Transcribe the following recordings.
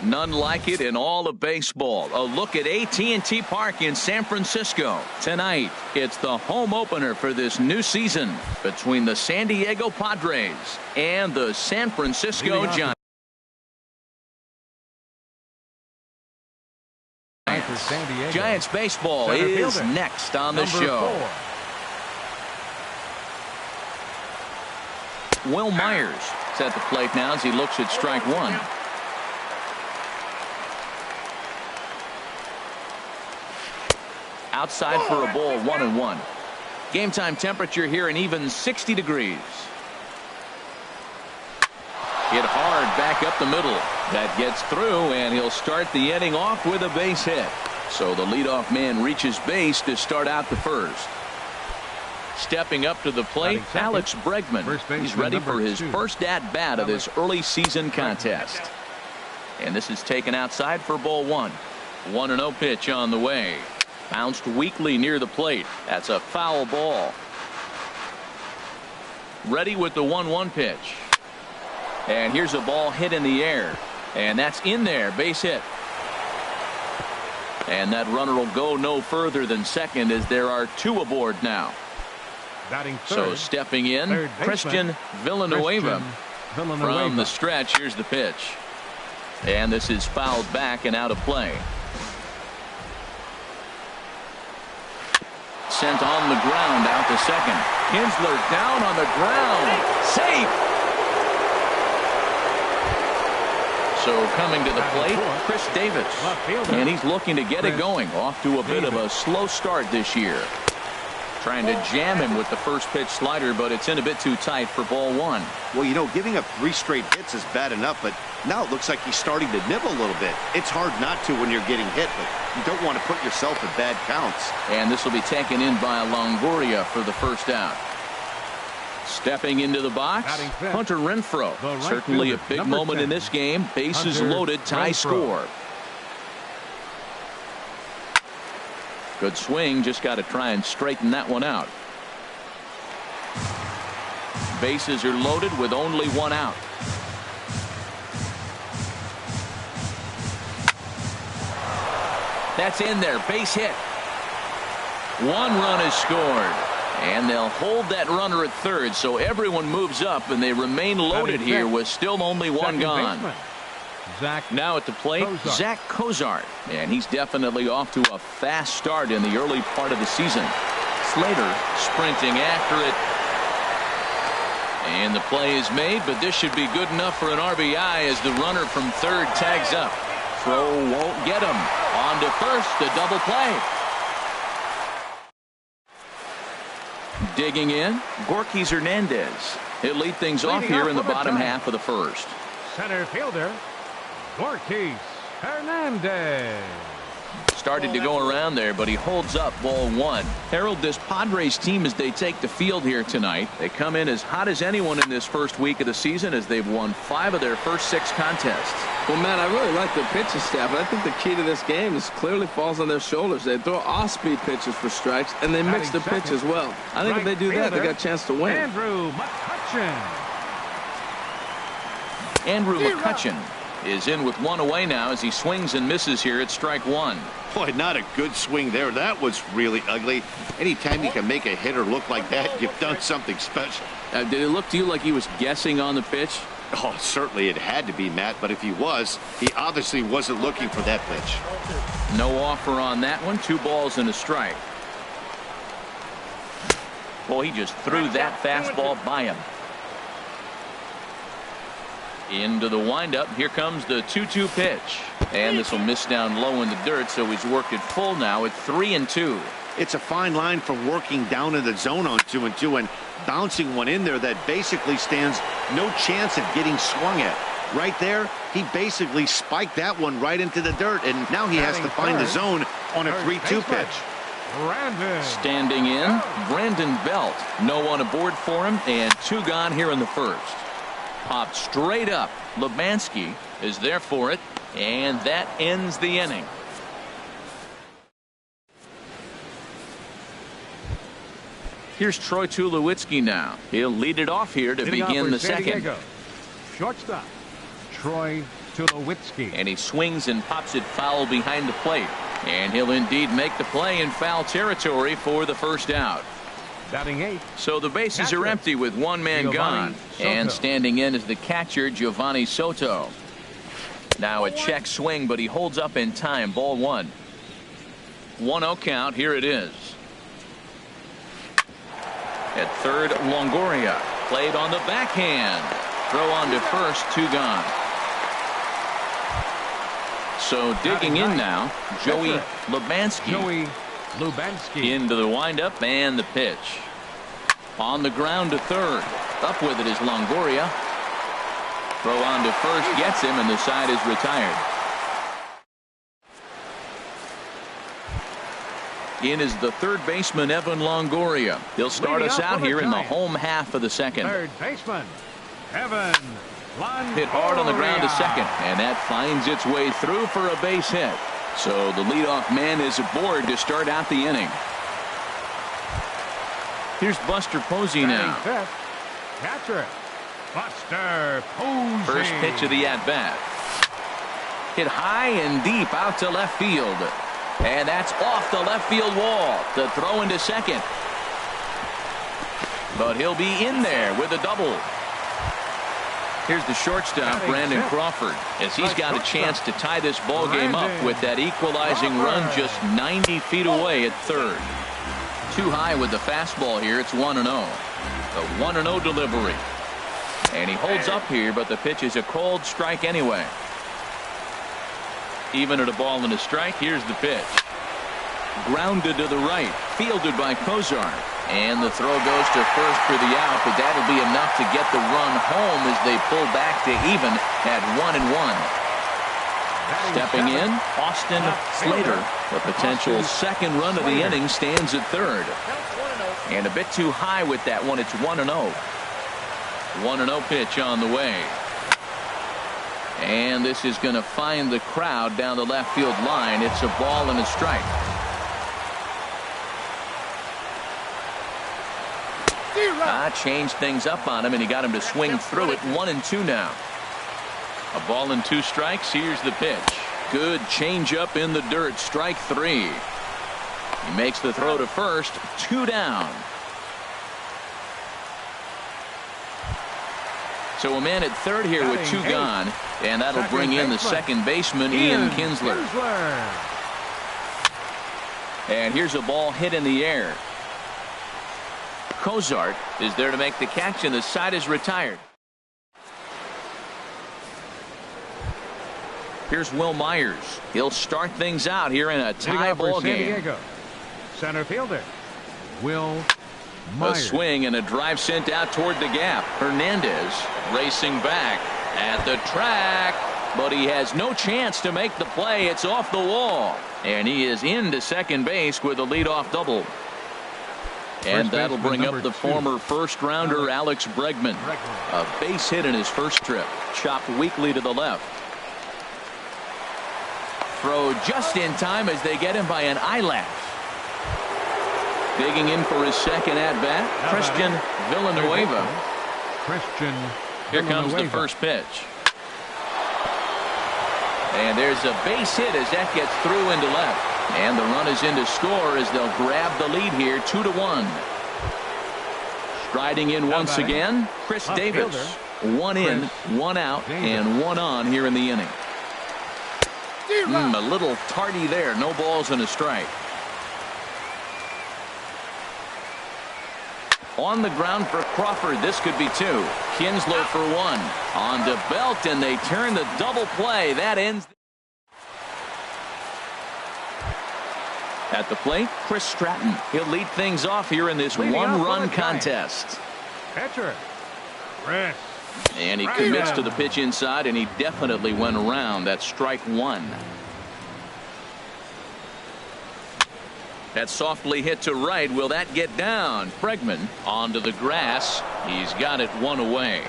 None like it in all of baseball. A look at AT&T Park in San Francisco. Tonight, it's the home opener for this new season between the San Diego Padres and the San Francisco Giants. Giants baseball is next on the show. Will Myers is at the plate now as he looks at strike one. Outside for a ball, 1-1. Game time temperature here an even 60 degrees. Hit hard back up the middle. That gets through, and he'll start the inning off with a base hit. So the leadoff man reaches base to start out the first. Stepping up to the plate, Alex Bregman. He's ready for his first at-bat of this early season contest. And this is taken outside for ball one. 1-0 pitch on the way. Bounced weakly near the plate. That's a foul ball. Ready with the 1-1 pitch. And here's a ball hit in the air. And that's in there. Base hit. And that runner will go no further than second as there are two aboard now. So stepping in, Christian Villanueva from the stretch. Here's the pitch. And this is fouled back and out of play. Sent on the ground out to second. Kinsler down on the ground. Safe. So coming to the plate, Chris Davis. And he's looking to get it going. Off to a bit of a slow start this year. Trying to jam him with the first pitch slider, but it's in a bit too tight for ball one. Well, you know, giving up 3 straight hits is bad enough, but now it looks like he's starting to nibble a little bit. It's hard not to when you're getting hit, but you don't want to put yourself in bad counts. And this will be taken in by Longoria for the first out. Stepping into the box, Hunter Renfroe. Certainly a big moment in this game. Bases loaded, tie score. Good swing, just got to try and straighten that one out. Bases are loaded with only one out. That's in there, base hit. 1 run is scored. And they'll hold that runner at third, so everyone moves up and they remain loaded here with still only one gone. Now at the plate, Zach Cozart, and he's definitely off to a fast start in the early part of the season. Slater sprinting after it. And the play is made, but this should be good enough for an RBI as the runner from third tags up. Throw won't get him. On to first, a double play. Digging in, Gorky Hernandez. He'll lead things off here in the bottom half of the first. Center fielder, Gorky Hernandez. Started to go around there, but he holds up ball one. Harold, this Padres team, as they take the field here tonight, they come in as hot as anyone in this first week of the season as they've won 5 of their first 6 contests. Well, Matt, I really like the pitching staff, but I think the key to this game is clearly falls on their shoulders. They throw off-speed pitches for strikes, and they mix the pitch as well. I think if they do that, they got a chance to win. Andrew McCutchen is in with 1 away now as he swings and misses here at strike 1. Boy, not a good swing there. That was really ugly. Anytime you can make a hitter look like that, you've done something special. Did it look to you like he was guessing on the pitch? Oh, certainly it had to be, Matt, but if he was, he obviously wasn't looking for that pitch. No offer on that one. 2 balls and a strike. Boy, he just threw that fastball by him. Into the windup. Here comes the 2-2 pitch. And this will miss down low in the dirt, so he's worked it full now at 3-2. It's a fine line from working down in the zone on 2-2 and bouncing one in there that basically stands no chance of getting swung at. Right there, he basically spiked that one right into the dirt, and now he has to find the zone on a 3-2 pitch. Standing in, Brandon Belt. No one aboard for him, and 2 gone here in the first. Popped straight up. Lebansky is there for it, and that ends the inning. Here's Troy Tulowitzki now. He'll lead it off here to begin the second. Shortstop, Troy Tulowitzki. And he swings and pops it foul behind the plate. And he'll indeed make the play in foul territory for the first out. Batting 8. So the bases are empty with one man Giovanni gone. Soto. And standing in is the catcher, Giovanni Soto. Now a check swing, but he holds up in time. Ball 1. 1-0 count. Here it is. At third, Longoria. Played on the backhand. Throw on to first. 2 gone. So digging in now, Joey Lubanski. Joey Lubanski. Into the windup and the pitch. On the ground to third. Up with it is Longoria. Throw on to first gets him, and the side is retired. In is the third baseman, Evan Longoria. He'll start us out here in the home half of the second. Third baseman, Evan Longoria. Hit hard on the ground to second, and that finds its way through for a base hit. So the leadoff man is aboard to start out the inning. Here's Buster Posey now. Fifth, catcher, Buster Posey. First pitch of the at-bat. Hit high and deep out to left field. And that's off the left field wall. The throw into second. But he'll be in there with a double. Here's the shortstop, Brandon Crawford, as he's got a chance to tie this ball game up with that equalizing run just 90 feet away at third. Too high with the fastball here. It's 1-0. The 1-0 delivery. And he holds up here, but the pitch is a cold strike anyway. Even at a ball and a strike, here's the pitch. Grounded to the right, fielded by Kozar. And the throw goes to first for the out, but that'll be enough to get the run home as they pull back to even at 1-1. Stepping in, Austin Slater. The potential second run of the inning stands at third. And a bit too high with that one. It's 1-0. 1-0 pitch on the way. And this is going to find the crowd down the left field line. It's a ball and a strike. Changed things up on him, and he got him to swing through it. 1-2 now. A ball and 2 strikes. Here's the pitch. Good changeup in the dirt. Strike 3. He makes the throw to first. 2 down. So a man at third here with 2 gone, and that'll bring in the second baseman, Ian Kinsler. And here's a ball hit in the air. Kozart is there to make the catch, and the side is retired. Here's Will Myers. He'll start things out here in a tie ball game. Center fielder, Will Myers. A swing and a drive sent out toward the gap. Hernandez racing back at the track, but he has no chance to make the play. It's off the wall, and he is into second base with a leadoff double. And that'll bring up the former first-rounder Alex Bregman. A base hit in his first trip. Chopped weakly to the left. Throw just in time as they get him by an eyelash. Digging in for his second at-bat, Christian Villanueva. Here comes the first pitch. And there's a base hit as that gets through into left. And the run is in to score as they'll grab the lead here, 2-1. Striding in once again, Chris Davis. 1 in, 1 out, and 1 on here in the inning. A little tardy there. No balls and a strike. On the ground for Crawford. This could be 2. Kinsler for 1. On to Belt, and they turn the double play. That ends. At the plate, Chris Stratton. He'll lead things off here in this one-run contest. Catcher, Chris. And he commits to the pitch inside, and he definitely went around. That's strike 1. That softly hit to right. Will that get down? Bregman onto the grass. He's got it 1 away.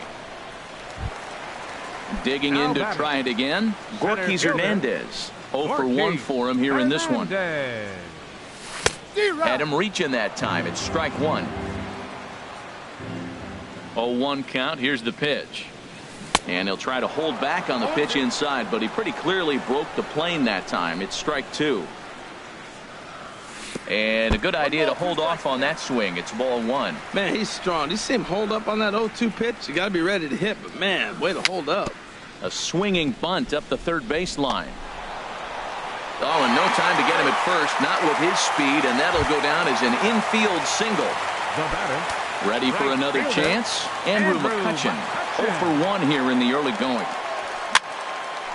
Digging in to try it again. Gorkys Hernandez. 0 for 1 for him here in this one. Had him reaching that time. It's strike 1. 0-1 count. Here's the pitch. And he'll try to hold back on the pitch inside, but he pretty clearly broke the plane that time. It's strike two. And a good idea to hold off on that swing. It's ball one. Man, he's strong. You see him hold up on that 0-2 pitch. You got to be ready to hit, but man, way to hold up. A swinging bunt up the third baseline. Oh, and no time to get him at first, not with his speed, and that'll go down as an infield single. The batter. Ready for another chance? Andrew McCutchen. 0 for 1 here in the early going.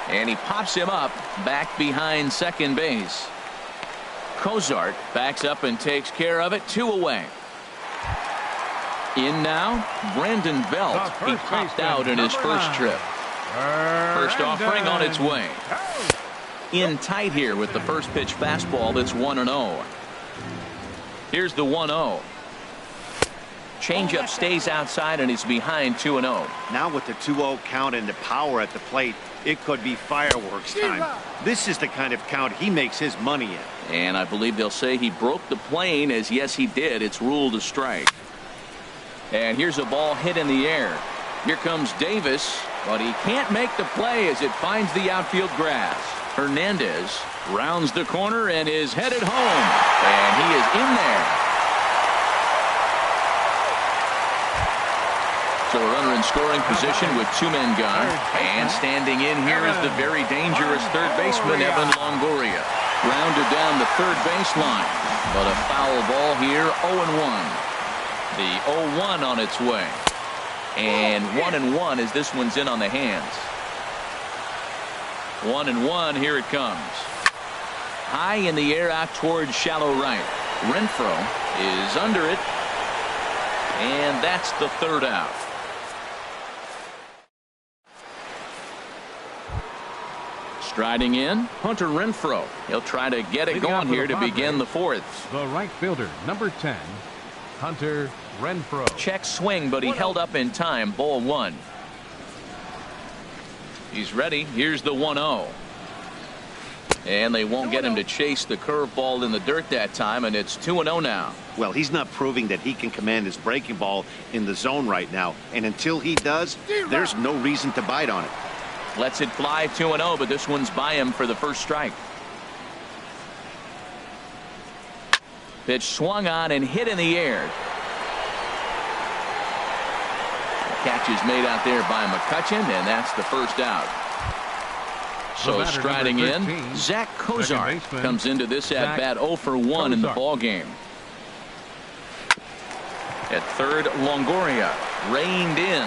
And he pops him up back behind second base. Cozart backs up and takes care of it. 2 away. In now, Brandon Belt. He popped out in his first trip. First offering on its way. In tight here with the first pitch fastball. That's 1-0. Here's the 1-0. Changeup stays outside and is behind 2-0. Now with the 2-0 count and the power at the plate, it could be fireworks time. This is the kind of count he makes his money in. And I believe they'll say he broke the plane, as yes he did. It's ruled a strike. And here's a ball hit in the air. Here comes Davis, but he can't make the play as it finds the outfield grass. Hernandez rounds the corner and is headed home. And he is in there. So a runner in scoring position with 2 men gone. And standing in here is the very dangerous third baseman, Evan Longoria. Grounded down the third baseline. But a foul ball here, 0-1. The 0-1 on its way. And 1-1 as this one's in on the hands. 1-1, here it comes. High in the air out towards shallow right. Renfroe is under it. And that's the third out. Striding in, Hunter Renfroe. He'll try to get it going here to begin the fourth. The right fielder, number 10, Hunter Renfroe. Check swing, but he held up in time. Ball one. He's ready. Here's the 1-0. And they won't get him to chase the curveball in the dirt that time, and it's 2-0 now. Well, he's not proving that he can command his breaking ball in the zone right now. And until he does, there's no reason to bite on it. Lets it fly 2-0, but this one's by him for the first strike. Pitch swung on and hit in the air. The catch is made out there by McCutchen, and that's the first out. So striding in, Zach Cozart comes into this at-bat 0 for 1 in the ballgame. At third, Longoria reined in.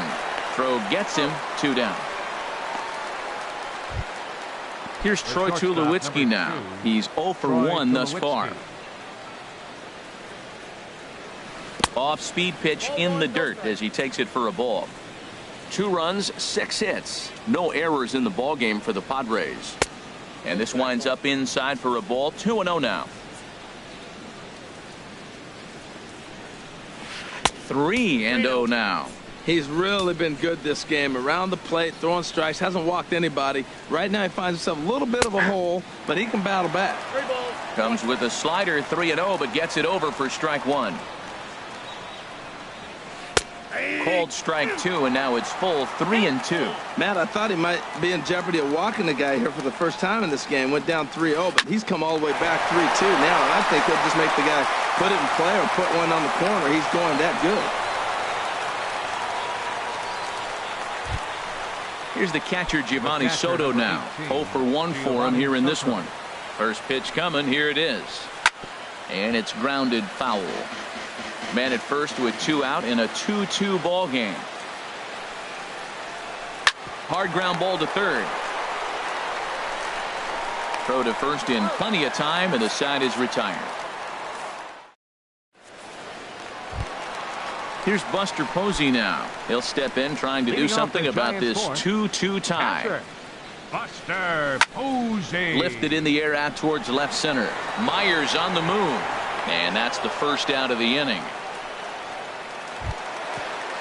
Throw gets him, 2 down. Here's Troy Tulowitzki now. He's 0 for 1 thus far. Off-speed pitch in the dirt as he takes it for a ball. 2 runs, 6 hits. No errors in the ballgame for the Padres. And this winds up inside for a ball. 2-0 now. 3-0 now. He's really been good this game. Around the plate, throwing strikes, hasn't walked anybody. Right now he finds himself a little bit of a hole, but he can battle back. Comes with a slider, 3-0, but gets it over for strike 1. Called strike 2, and now it's full 3-2. Matt, I thought he might be in jeopardy of walking the guy here for the first time in this game. Went down 3-0, but he's come all the way back 3-2 now, and I think he'll just make the guy put it in play or put one on the corner. He's going that good. Here's the catcher, Giovanni Soto now. 0 for 1 for him here in this one. First pitch coming. Here it is. And it's grounded foul. Man at first with 2 out in a 2-2 ball game. Hard ground ball to third. Throw to first in plenty of time, and the side is retired. Here's Buster Posey now. He'll step in trying to do something about this 2-2 tie. Buster Posey. Lifted in the air out towards left center. Myers on the move. And that's the first out of the inning.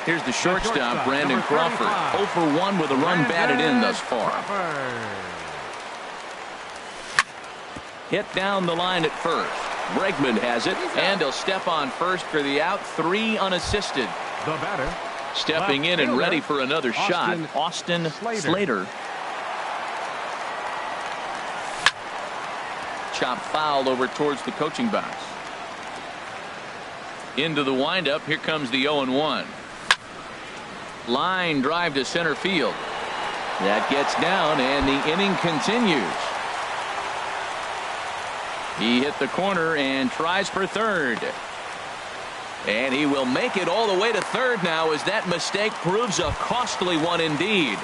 Here's the shortstop, Brandon Crawford. 0 for 1 with a run batted in thus far. Hit down the line at first. Bregman has it, and he'll step on first for the out. 3 unassisted. The batter, Stepping in and ready for another shot, Austin Slater. Chop foul over towards the coaching box. Into the windup. Here comes the 0-1. Line drive to center field. That gets down, and the inning continues. He hit the corner and tries for third. And he will make it all the way to third now, as that mistake proves a costly one indeed.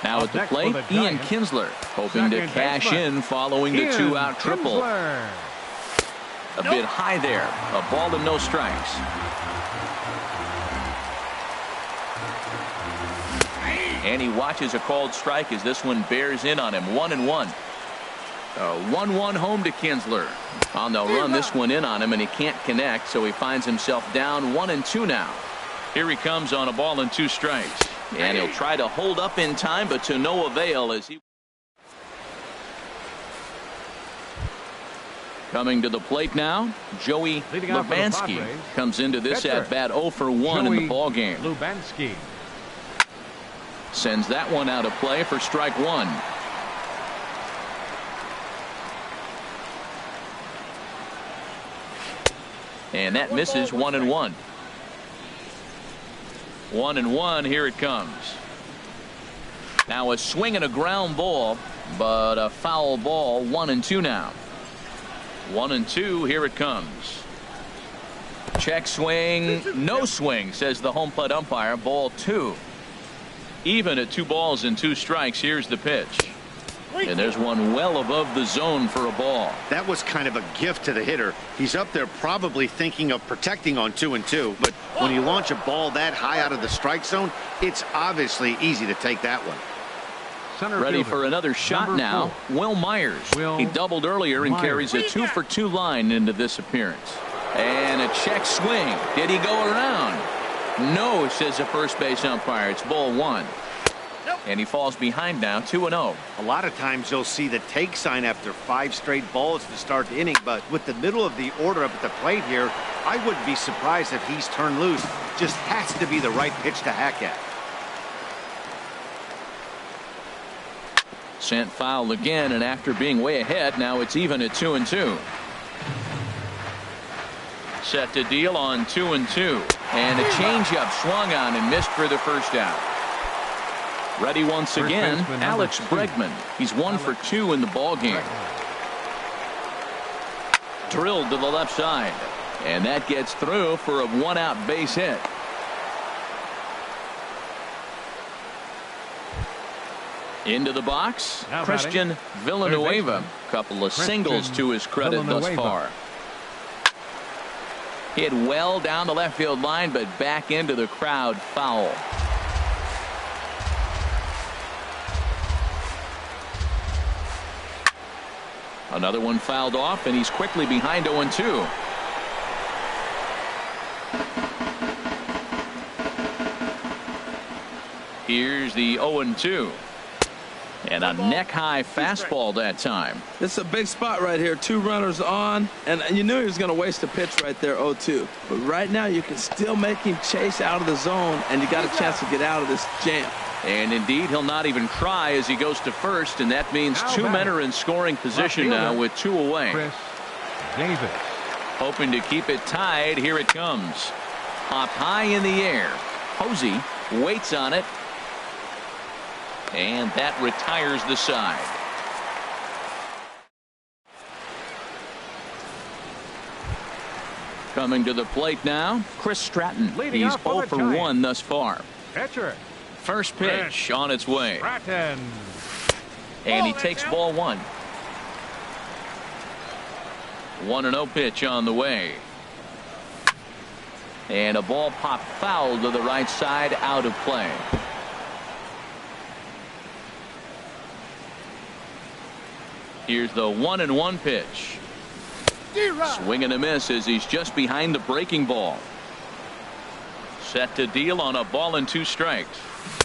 Now at the plate, Ian Kinsler, hoping to cash in following the two-out triple. A bit high there. A ball and no strikes. And he watches a called strike as this one bears in on him. 1-1. A 1-1 home to Kinsler. Well, they'll run this one in on him, and he can't connect, so he finds himself down 1-2 now. Here he comes on a ball and 2 strikes. And he'll try to hold up in time, but to no avail as he... Coming to the plate now, Joey Lubanski comes into this at-bat 0 for 1 in the ballgame. Lubanski sends that one out of play for strike 1. And that misses. 1-1. 1-1. Here it comes. Now a swing and a ground ball, but a foul ball. 1-2 now. 1-2. Here it comes. Check swing. No swing, says the home plate umpire. Ball 2. Even at 2 balls and 2 strikes. Here's the pitch. And there's one well above the zone for a ball. That was kind of a gift to the hitter. He's up there probably thinking of protecting on 2-2. But when you launch a ball that high out of the strike zone, it's obviously easy to take that one. Ready for another shot now. Will Myers. He doubled earlier and carries a 2 for 2 line into this appearance. And a check swing. Did he go around? No, says the first base umpire. It's ball 1. And he falls behind now, 2-0. A lot of times you'll see the take sign after 5 straight balls to start the inning, but with the middle of the order up at the plate here, I wouldn't be surprised if he's turned loose. Just has to be the right pitch to hack at. Sent foul again, and after being way ahead, now it's even at 2-2. Set to deal on 2-2. And a changeup swung on and missed for the first out. Ready once again, Alex Bregman. He's 1 for 2 in the ballgame. Drilled to the left side. And that gets through for a 1-out base hit. Into the box, Christian Villanueva. Couple of singles to his credit thus far. Hit well down the left field line, but back into the crowd, foul. Another one fouled off, and he's quickly behind 0-2. Here's the 0-2. And a neck-high fastball that time. This is a big spot right here. 2 runners on, and you knew he was going to waste a pitch right there, 0-2. But right now you can still make him chase out of the zone, and you got a chance to get out of this jam. And indeed, he'll not even try as he goes to first, and that means 2 men are in scoring position now with 2 away. Chris Davis. Hoping to keep it tied. Here it comes. Up high in the air. Posey waits on it. And that retires the side. Coming to the plate now, Chris Stratton. He's 0 for 1 thus far. Catcher. First pitch on its way. Stratton. And he takes ball 1. 1-0 pitch on the way. And a ball popped foul to the right side, out of play. Here's the 1-1 pitch. Swing and a miss as he's just behind the breaking ball. Set to deal on a ball and 2 strikes.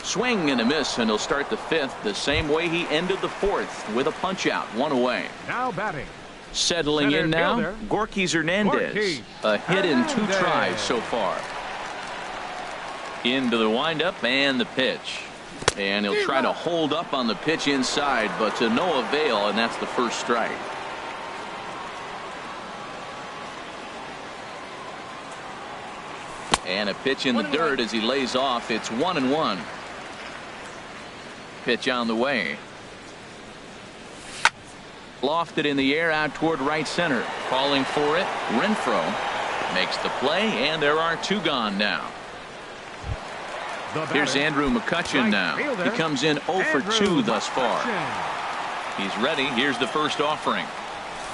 Swing and a miss, and he'll start the 5th the same way he ended the 4th with a punch out, 1 away. Now batting. Settling in now, Gorky Hernandez. A hit in 2 tries so far. Into the windup and the pitch. And he'll try to hold up on the pitch inside, but to no avail, and that's the first strike. And a pitch in the dirt as he lays off. It's 1-1. Pitch on the way. Lofted in the air out toward right center. Calling for it. Renfroe makes the play, and there are 2 gone now. Here's Andrew McCutchen now. He comes in 0 for 2 thus far. He's ready. Here's the first offering.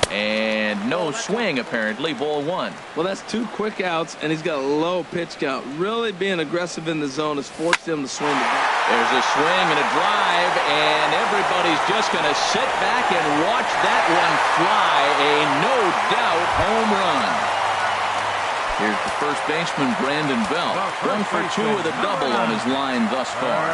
And no swing, apparently. Ball 1. Well, that's 2 quick outs, and he's got a low pitch count. Really being aggressive in the zone has forced him to swing the bat. There's a swing and a drive, and everybody's just going to sit back and watch that one fly. A no-doubt home run. Here's the first baseman, Brandon Belt. 1 for 2 with a double on his line thus far.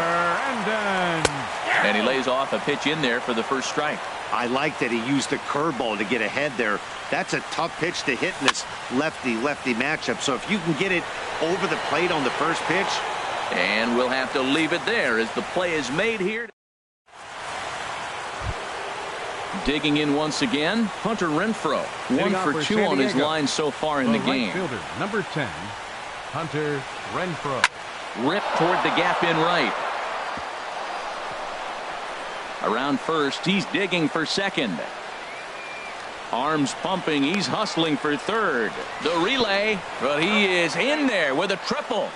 And he lays off a pitch in there for the first strike. I like that he used the curveball to get ahead there. That's a tough pitch to hit in this lefty-lefty matchup. So if you can get it over the plate on the first pitch. And we'll have to leave it there as the play is made here. Digging in once again, Hunter Renfroe. 1 for 2 on his line so far in the game. Right fielder, number 10, Hunter Renfroe. Ripped toward the gap in right. Around first, he's digging for second. Arms pumping, he's hustling for third. The relay, but he is in there with a triple.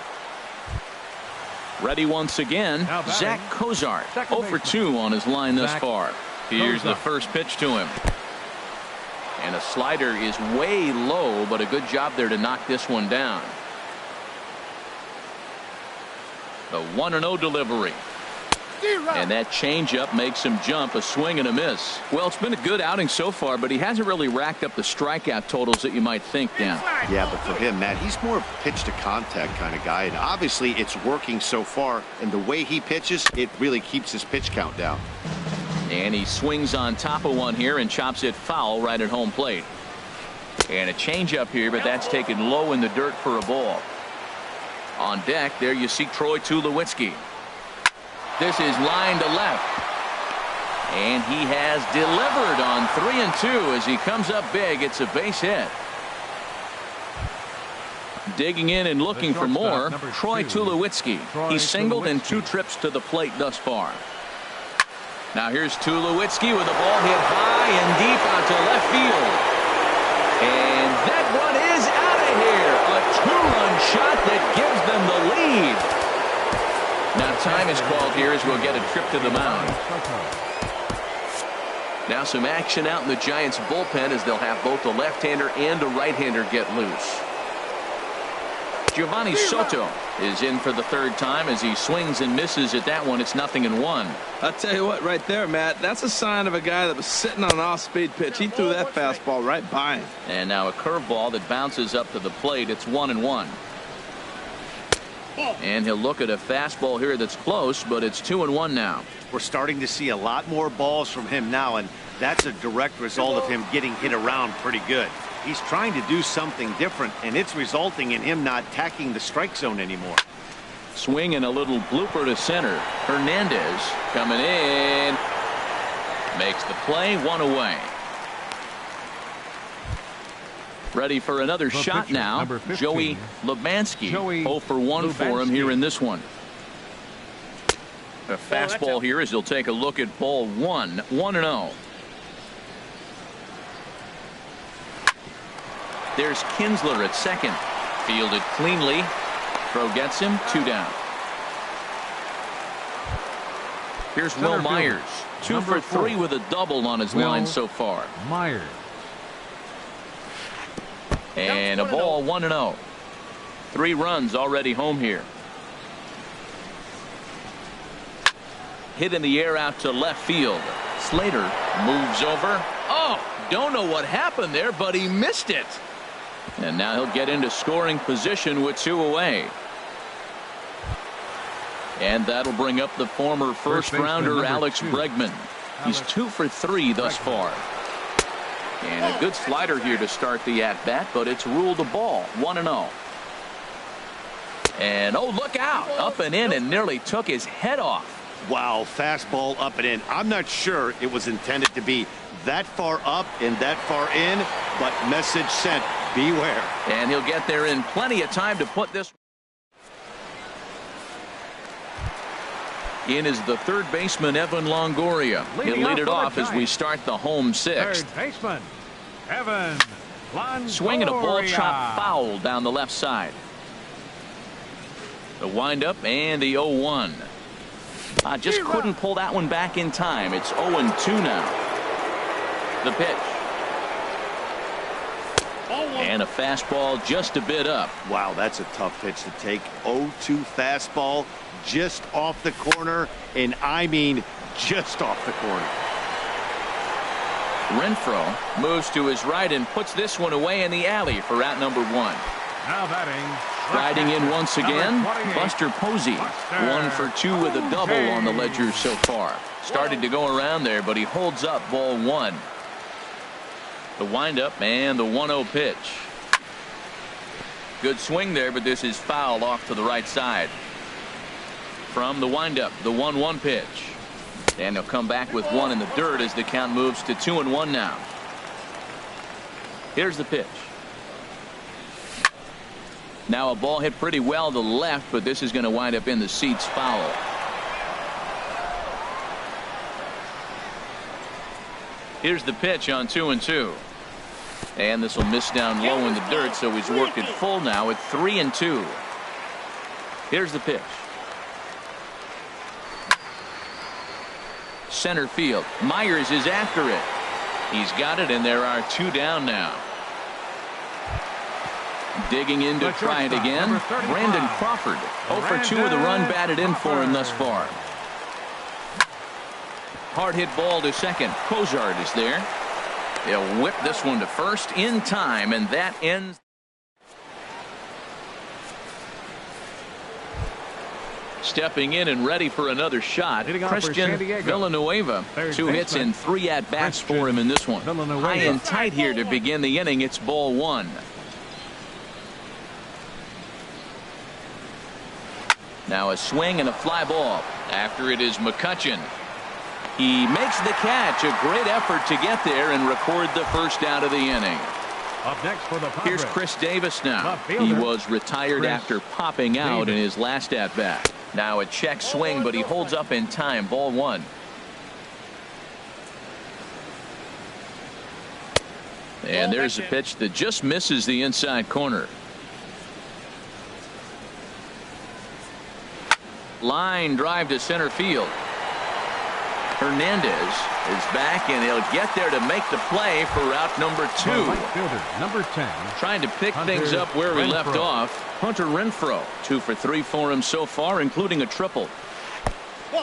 Ready once again, Zach Cozart. 0 for 2 on his line thus far. Here's the first pitch to him. And a slider is way low, but a good job there to knock this one down. The 1-0 delivery. And that changeup makes him jump. A swing and a miss. Well, it's been a good outing so far, but he hasn't really racked up the strikeout totals that you might think, Dan. Yeah, but for him, Matt, he's more pitch to contact kind of guy, and obviously it's working so far, and the way he pitches, it really keeps his pitch count down. And he swings on top of one here and chops it foul right at home plate. And a changeup here, but that's taken low in the dirt for a ball. On deck, there you see Troy Tulowitzki. This is line to left. And he has delivered on 3-2 as he comes up big. It's a base hit. Digging in and looking for more, Troy Tulowitzki. He's singled in 2 trips to the plate thus far. Now here's Tulowitzki with a ball hit high and deep out to left field. And that one is out of here. A 2-run shot that gives them the lead. Now time is called here as we'll get a trip to the mound. Now some action out in the Giants bullpen as they'll have both a left-hander and a right-hander get loose. Giovanni Soto is in for the 3rd time as he swings and misses at that one. It's 0-1. I'll tell you what, right there, Matt, that's a sign of a guy that was sitting on an off-speed pitch. He threw that fastball right by him. And now a curveball that bounces up to the plate. It's 1-1. And he'll look at a fastball here that's close, but it's 2-1 now. We're starting to see a lot more balls from him now, and that's a direct result of him getting hit around pretty good. He's trying to do something different, and it's resulting in him not attacking the strike zone anymore. Swing and a little blooper to center. Hernandez coming in. Makes the play, 1 away. Ready for another shot now. Joey Lebansky. 0 for 1 for him here in this one. A fastball here as he'll take a look at ball 1. 1-0. There's Kinsler at second. Fielded cleanly. Throw gets him. 2 down. Here's Will Myers. 2 for 3 with a double on his line so far. Myers. And a ball, 1-0. 3 runs already home here. Hit in the air out to left field. Slater moves over. Oh, don't know what happened there, but he missed it. And now he'll get into scoring position with 2 away. And that'll bring up the former first-rounder Alex Bregman. He's 2 for 3 thus far. And a good slider here to start the at-bat, but it's ruled a ball. 1-0. And oh, look out. Up and in and nearly took his head off. Wow, fastball up and in. I'm not sure it was intended to be that far up and that far in, but message sent, beware. And he'll get there in plenty of time to put this. In is the third baseman, Evan Longoria. He'll lead it off as we start the home sixth. Third baseman, Evan Longoria. Swinging a ball chopped foul down the left side. The windup and the 0-1. Just couldn't pull that one back in time. It's 0-2 now. The pitch. And a fastball just a bit up. Wow, that's a tough pitch to take. 0-2 fastball just off the corner, and I mean just off the corner. Renfroe moves to his right and puts this one away in the alley for out number 1. Now batting. Riding in once again, Buster Posey. 1 for 2 with a double on the ledger so far. Started to go around there, but he holds up ball 1. The windup and the 1-0 pitch. Good swing there, but this is foul off to the right side. From the windup, the 1-1 pitch. And he'll come back with 1 in the dirt as the count moves to 2-1 now. Here's the pitch. Now a ball hit pretty well to the left, but this is going to wind up in the seats foul. Here's the pitch on 2-2. And this will miss down low in the dirt, so he's worked it full now at 3-2. Here's the pitch. Center field. Myers is after it. He's got it, and there are 2 down now. Digging in to try it again. Brandon Crawford. 0 for 2 with a run batted in for him thus far. Hard hit ball to second. Cozart is there. They'll whip this one to first in time, and that ends. Stepping in and ready for another shot, Christian Villanueva. 2 hits and 3 at-bats for him in this one. High and tight here to begin the inning. It's ball 1. Now a swing and a fly ball. After it is McCutchen. He makes the catch. A great effort to get there and record the first out of the inning. Up next for the Here's Chris Davis now. He was retired after popping out in his last at-bat. Now a check swing, but he holds up in time. Ball 1. And there's a pitch that just misses the inside corner. Line drive to center field. Hernandez is back, and he'll get there to make the play for route number 2. Number 10. Trying to pick things up where we left off. Hunter Renfroe. 2 for 3 for him so far, including a triple.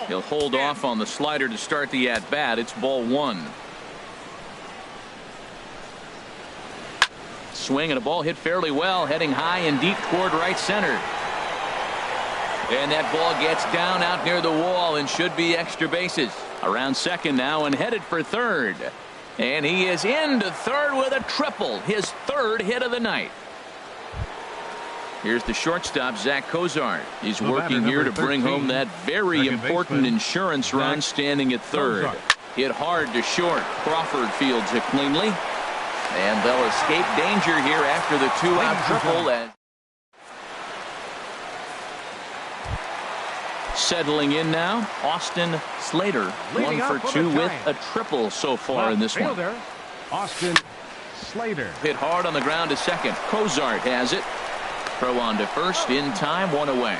He'll hold off on the slider to start the at-bat. It's ball 1. Swing and a ball hit fairly well, heading high and deep toward right center. And that ball gets down out near the wall and should be extra bases. Around second now and headed for third. And he is into third with a triple. His 3rd hit of the night. Here's the shortstop, Zach Cozart. He's working here to bring home that very important insurance run, standing at third. Hit hard to short. Crawford fields it cleanly. And they'll escape danger here after the 2-out triple. Settling in now, Austin Slater. 1 for 2 with a triple so far in this one. Austin Slater. Hit hard on the ground to second. Cozart has it. Throw on to first in time, 1 away.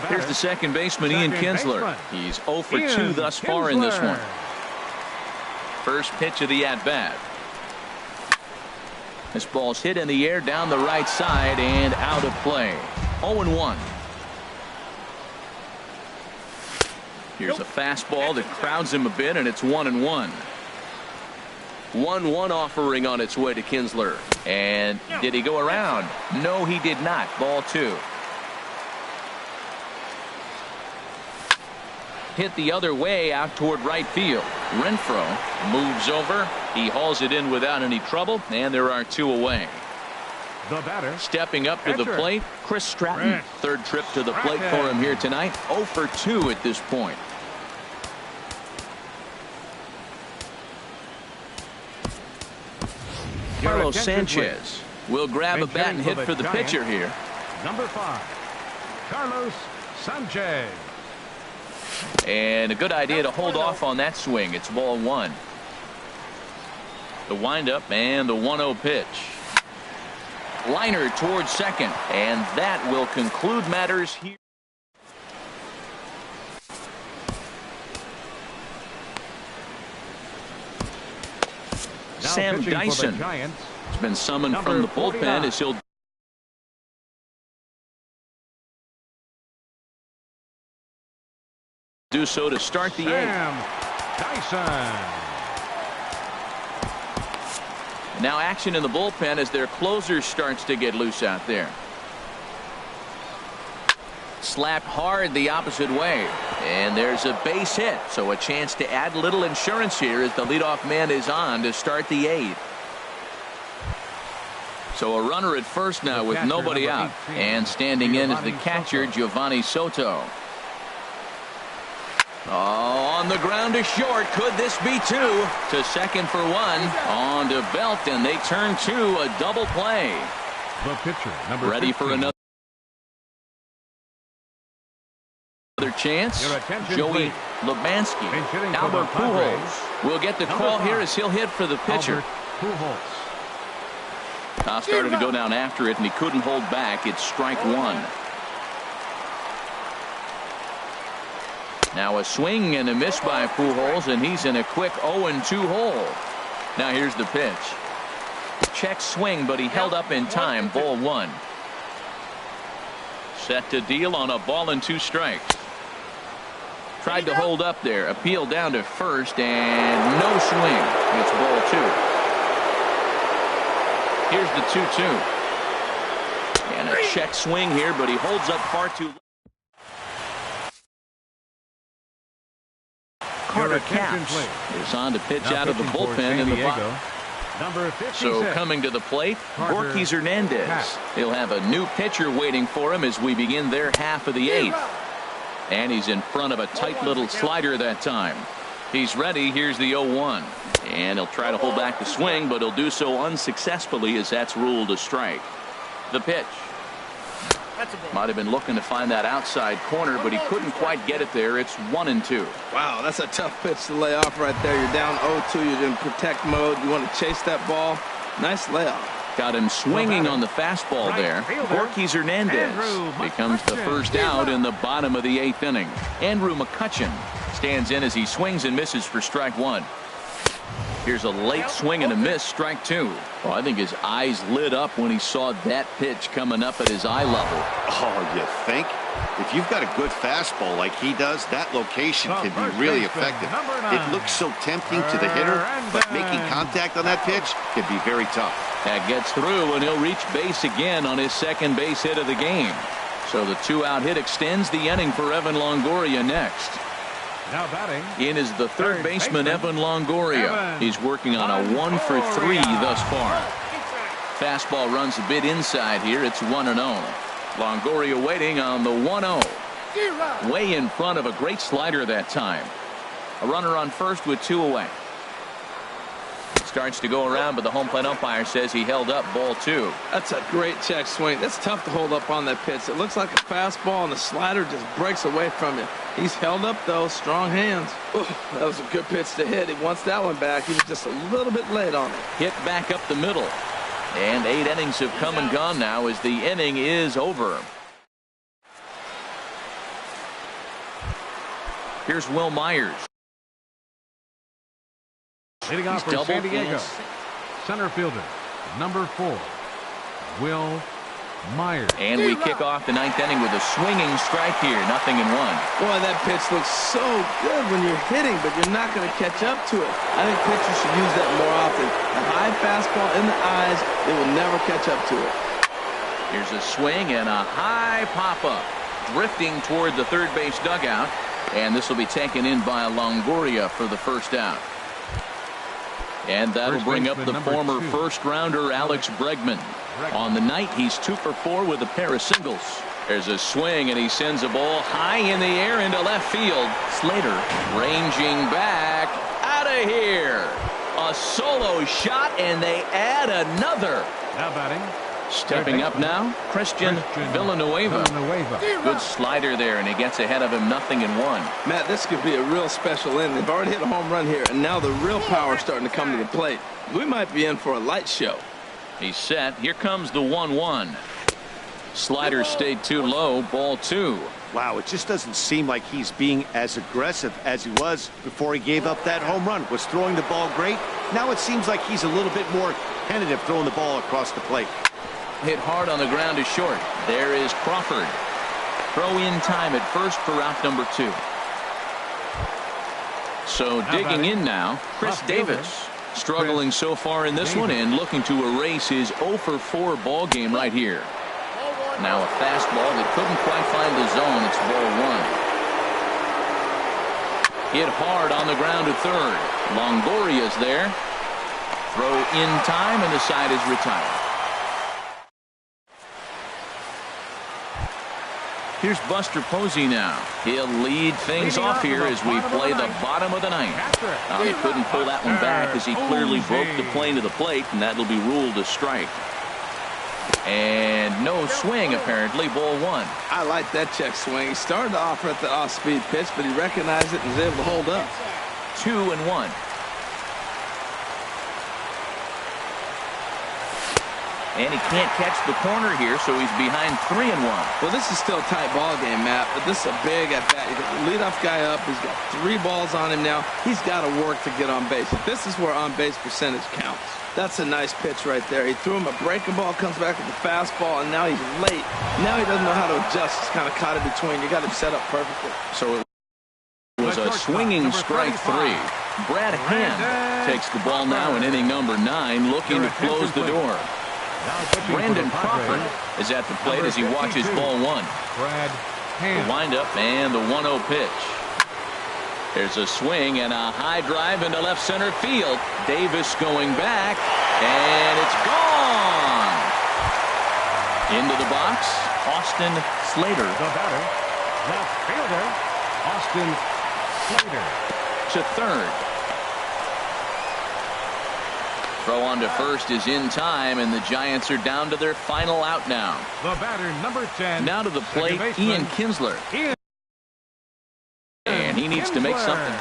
Here's the second baseman, Ian Kinsler. He's 0 for 2 thus far in this one. First pitch of the at-bat. This ball's hit in the air down the right side and out of play. 0-1. Here's a fastball that crowds him a bit, and it's 1-1. 1-1 offering on its way to Kinsler. And did he go around? No, he did not. Ball 2. Hit the other way out toward right field. Renfroe moves over. He hauls it in without any trouble, and there are 2 away. The batter. Stepping up to the Catcher. plate, Chris Stratton. Chris Third trip to the plate for him here tonight. 0 for 2 at this point. Your Carlos attention, Sanchez will grab a Been bat and hitting hit for for the the pitcher here. Number 5, Carlos Sanchez. And a good idea to hold off on that swing. It's ball 1. The windup and the 1-0 pitch. Liner towards second, and that will conclude matters here. Now Sam pitching for the Dyson Giants. has been summoned Number from the 49. bullpen as he'll do so to start the 8th. Sam Dyson. Now action in the bullpen as their closer starts to get loose out there. Slapped hard the opposite way, and there's a base hit, so a chance to add a little insurance here as the leadoff man is on to start the 8th. So a runner at first now with nobody out, and standing in is the catcher Giovanni Soto. Oh, on the ground to short. Could this be 2? To second for 1. On to Belt, and they turn to a double play. The pitcher, number Ready 15. for another chance. Your attention, Joey please. Lubansky. Pinch hitting for Albert the Padres. Pujols will get the Number call 5. here as he'll hit for the pitcher. Albert Pujols. Started to go down after it, and he couldn't hold back. It's strike 1. Now a swing and a miss by Pujols, and he's in a quick 0-2 hole. Now here's the pitch. Check swing, but he held up in time. Ball 1. Set to deal on a ball and 2 strikes. Tried to hold up there. Appeal down to first, and no swing. It's ball 2. Here's the 2-2. And a check swing here, but he holds up far too late. Carter Capps is on to pitch Now out of the pitching for bullpen San in the Diego, bottom. number 56. So coming to the plate, Carter Gorkys Hernandez. Capps. He'll have a new pitcher waiting for him as we begin their half of the 8th. And he's in front of a tight little slider that time. He's ready. Here's the 0-1. And he'll try to hold back the swing, but he'll do so unsuccessfully as that's ruled a strike. The pitch. Might have been looking to find that outside corner, but he couldn't quite get it there. It's 1-2. Wow, that's a tough pitch to lay off right there. You're down 0-2. You're in protect mode. You want to chase that ball. Nice layoff. Got him swinging on the fastball there. Gorkys Hernandez becomes the first out in the bottom of the 8th inning. Andrew McCutchen stands in as he swings and misses for strike 1. Here's a late swing and a miss, strike 2. Well, I think his eyes lit up when he saw that pitch coming up at his eye level. Oh, you think? If you've got a good fastball like he does, that location can be really effective. It looks so tempting to the hitter, but making contact on that pitch can be very tough. That gets through, and he'll reach base again on his second base hit of the game. So the 2-out hit extends the inning for Evan Longoria next. Now batting. In is the third baseman, Evan Longoria. He's working on a 1 for 3 thus far. Fastball runs a bit inside here. It's 1-0. Longoria waiting on the 1-0. Way in front of a great slider that time. A runner on first with 2 away. Starts to go around, but the home plate umpire says he held up ball 2. That's a great check swing. That's tough to hold up on that pitch. It looks like a fastball, and the slider just breaks away from you. He's held up, though. Strong hands. Ooh, that was a good pitch to hit. He wants that one back. He was just a little bit late on it. Hit back up the middle. And 8 innings have come and gone now as the inning is over. Here's Will Myers. Leading off for San Diego, center fielder, number 4, Will Myers. And we kick off the 9th inning with a swinging strike here. 0-1. Boy, that pitch looks so good when you're hitting, but you're not going to catch up to it. I think pitchers should use that more often. A high fastball in the eyes, they will never catch up to it. Here's a swing and a high pop-up. Drifting toward the third base dugout. And this will be taken in by Longoria for the first out. And that'll bring up the former first-rounder Alex Bregman. On the night, he's 2 for 4 with a pair of singles. There's a swing, and he sends a ball high in the air into left field. Slater ranging back out of here. A solo shot, and they add another. Now batting. Stepping up now, Christian Villanueva. Good slider there, and he gets ahead of him 0-1. Matt, this could be a real special inning. They've already hit a home run here, and now the real power is starting to come to the plate. We might be in for a light show. He's set. Here comes the 1-1. Slider stayed too low. Ball 2. Wow, it just doesn't seem like he's being as aggressive as he was before he gave up that home run. Was throwing the ball great. Now it seems like he's a little bit more tentative throwing the ball across the plate. Hit hard on the ground is short. There is Crawford. Throw in time at first for out number 2. So digging in now, Chris Davis. Struggling so far in this one and looking to erase his 0 for 4 ball game right here. Now a fastball that couldn't quite find the zone. It's ball 1. Hit hard on the ground to third. Longoria's there. Throw in time, and the side is retired. Here's Buster Posey now. He'll lead things off here as we play the bottom of the 9th. He couldn't pull that one back as he clearly broke the plane to the plate, and that'll be ruled a strike. And no swing, apparently. Ball 1. I like that check swing. He started off at the off-speed pitch, but he recognized it and was able to hold up. 2-1. And he can't catch the corner here, so he's behind 3-1. Well, this is still a tight ball game, Matt, but this is a big at-bat. You got the leadoff guy up. He's got 3 balls on him now. He's got to work to get on base. This is where on-base percentage counts. That's a nice pitch right there. He threw him a breaking ball, comes back with the fastball, and now he's late. Now he doesn't know how to adjust. He's kind of caught in between. You got him set up perfectly. So it was a swinging strike 3. Brad Hand takes the ball now in inning number 9, looking to close the door. Brandon Crawford is at the plate as he watches ball 1. The windup and the 1-0 pitch. There's a swing and a high drive into left center field. Davis going back, and it's gone. Into the box, Austin Slater. The batter, left fielder, Austin Slater. To third. Throw on to first is in time, and the Giants are down to their final out now. The batter, number 10. Now to the plate, Ian Kinsler. And he needs to make something.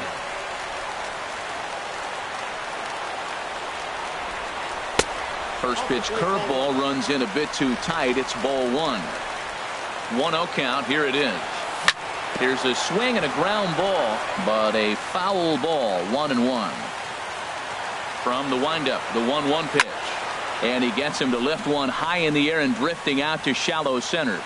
First pitch curveball runs in a bit too tight. It's ball 1. 1-0 count. Here it is. Here's a swing and a ground ball, but a foul ball. 1-1. From the windup, the 1-1 pitch. And he gets him to lift one high in the air and drifting out to shallow center.